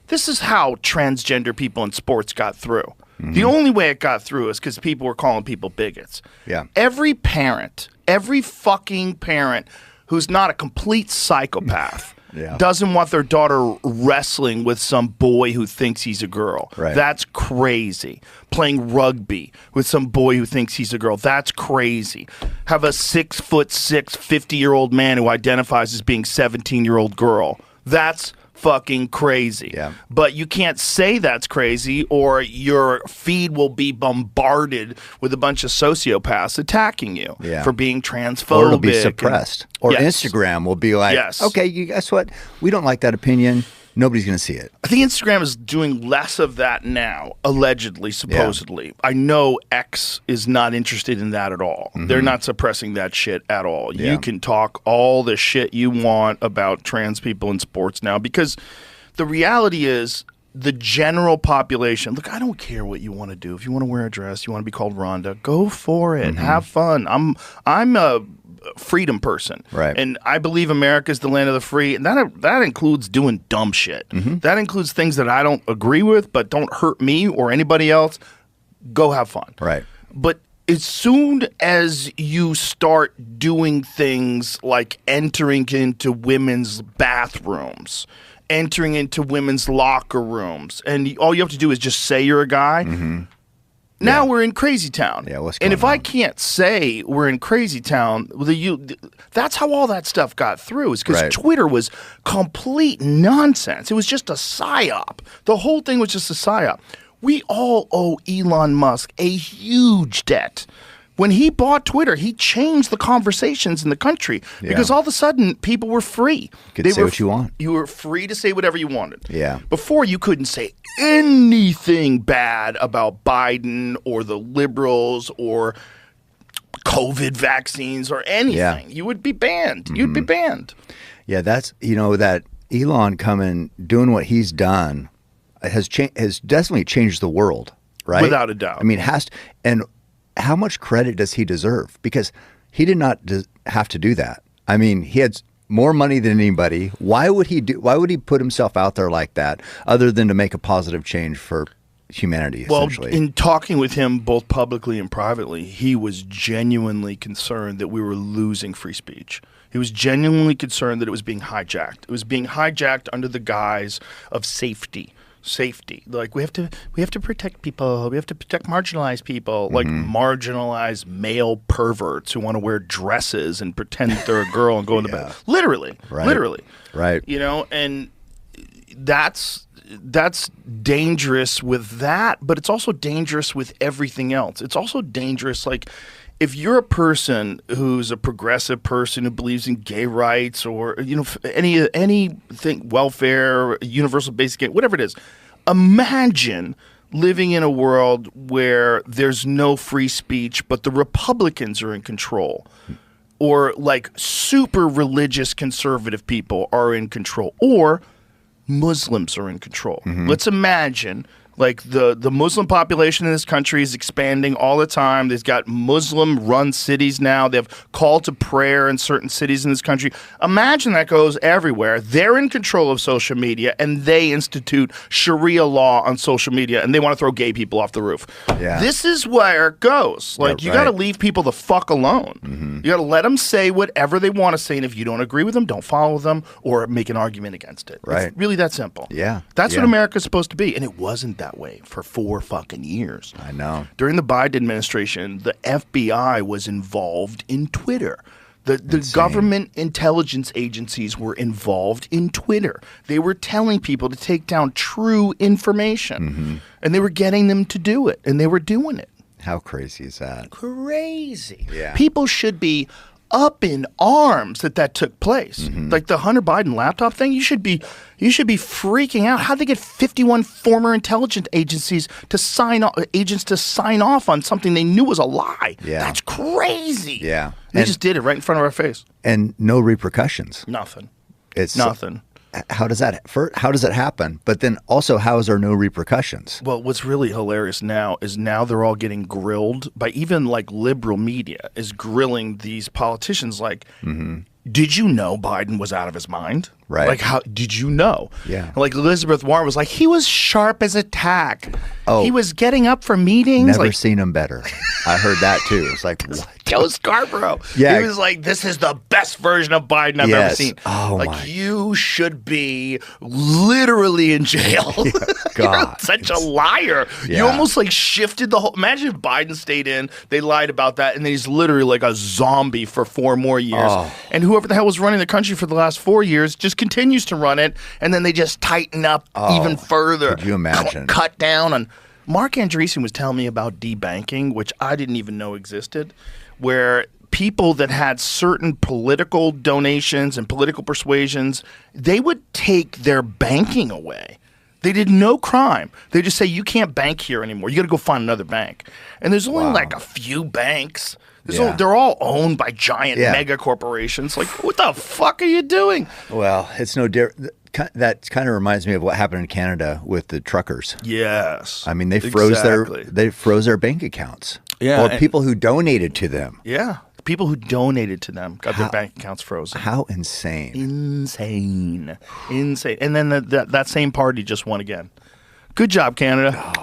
This is how transgender people in sports got through. The only way it got through is because people were calling people bigots. Yeah. Every parent, every fucking parent who's not a complete psychopath doesn't want their daughter wrestling with some boy who thinks he's a girl. Right. That's crazy. Playing rugby with some boy who thinks he's a girl. That's crazy. Have a 6'6", 50-year-old man who identifies as being 17-year-old girl. That's fucking crazy. Yeah. But you can't say that's crazy, or your feed will be bombarded with a bunch of sociopaths attacking you for being transphobic. Or it'll be suppressed. Or Instagram will be like, okay, you guess what? We don't like that opinion. Nobody's going to see it. I think Instagram is doing less of that now, allegedly, supposedly. I know X is not interested in that at all. They're not suppressing that shit at all. You can talk all the shit you want about trans people in sports now, because the reality is the general population, look, I don't care what you want to do. If you want to wear a dress, you want to be called Rhonda, go for it. Have fun. I'm a freedom person. Right. And I believe America is the land of the free. And that includes doing dumb shit. That includes things that I don't agree with, but don't hurt me or anybody else. Go have fun. Right. But as soon as you start doing things like entering into women's bathrooms, entering into women's locker rooms, and all you have to do is just say you're a guy, now we're in crazy town. Yeah, what's going and if on? I can't say we're in crazy town, that's how all that stuff got through, is because Twitter was complete nonsense. It was just a psyop. The whole thing was just a psyop. We all owe Elon Musk a huge debt. When he bought Twitter, he changed the conversations in the country because all of a sudden people were free. You could say what you want. You were free to say whatever you wanted. Yeah. Before, you couldn't say anything bad about Biden or the liberals or COVID vaccines or anything. Yeah. You would be banned. You'd be banned. Yeah, that's, that Elon coming, doing what he's done has definitely changed the world, right? Without a doubt. I mean, and how much credit does he deserve? Because he did not have to do that. I mean, he had more money than anybody. Why would he put himself out there like that, other than to make a positive change for humanity, essentially? Well, in talking with him both publicly and privately, he was genuinely concerned that we were losing free speech. He was genuinely concerned that it was being hijacked. It was being hijacked under the guise of safety. Like, we have to protect people. We have to protect marginalized people, like marginalized male perverts who want to wear dresses and pretend that they're a girl and go into bed. Literally. Right. And that's dangerous with that, but it's also dangerous with everything else. It's also dangerous, like, if you're a person who's a progressive person who believes in gay rights or anything, welfare, universal basic, whatever it is, imagine living in a world where there's no free speech, but the Republicans are in control, or like super religious conservative people are in control, or Muslims are in control. Let's imagine. Like, the Muslim population in this country is expanding all the time. They've got Muslim-run cities now. They have call to prayer in certain cities in this country. Imagine that goes everywhere. They're in control of social media, and they institute Sharia law on social media, and they want to throw gay people off the roof. Yeah. This is where it goes. Like, you got to leave people the fuck alone. You got to let them say whatever they want to say, and if you don't agree with them, don't follow them or make an argument against it. Right. It's really that simple. Yeah. That's what America's supposed to be, and it wasn't that way for 4 fucking years. I know. During the Biden administration, the FBI was involved in Twitter. The government intelligence agencies were involved in Twitter. They were telling people to take down true information, and they were getting them to do it, and they were doing it. How crazy is that? Crazy. Yeah. People should be up in arms that took place. Like the Hunter Biden laptop thing, you should be freaking out. How'd they get 51 former intelligence agencies to sign off on something they knew was a lie? Yeah. That's crazy. Yeah. They just did it right in front of our face. And no repercussions. Nothing. It's nothing. how does that happen? But then also, how is there no repercussions? Well, what's really hilarious now is they're all getting grilled by even like liberal media is grilling these politicians like, did you know Biden was out of his mind? Right. Like, how did you know? Yeah. Like Elizabeth Warren was like, he was sharp as a tack. Oh. He was getting up for meetings. Never like, seen him better. I heard that too. It's like, what? Joe Scarborough. Yeah. He was like, this is the best version of Biden I've ever seen. Oh, like, my. you should be literally in jail. Yeah. God. You're such a liar. Yeah. You almost like shifted the whole. Imagine if Biden stayed in, they lied about that, and then he's literally like a zombie for 4 more years. Oh. And whoever the hell was running the country for the last 4 years just continues to run it, and then they just tighten up even further. Could you imagine? Cut down on. Mark Andreessen was telling me about debanking, which I didn't even know existed, where people that had certain political donations and political persuasions, they would take their banking away. They did no crime. They just say, you can't bank here anymore. You got to go find another bank. And there's only like a few banks. They're all owned by giant mega corporations. Like, what the fuck are you doing? Well, it's no different. That kind of reminds me of what happened in Canada with the truckers. Yes. I mean, they froze their bank accounts. Yeah. Or people who donated to them. Yeah. People who donated to them got their bank accounts frozen. How insane. Insane. And then that same party just won again. Good job, Canada.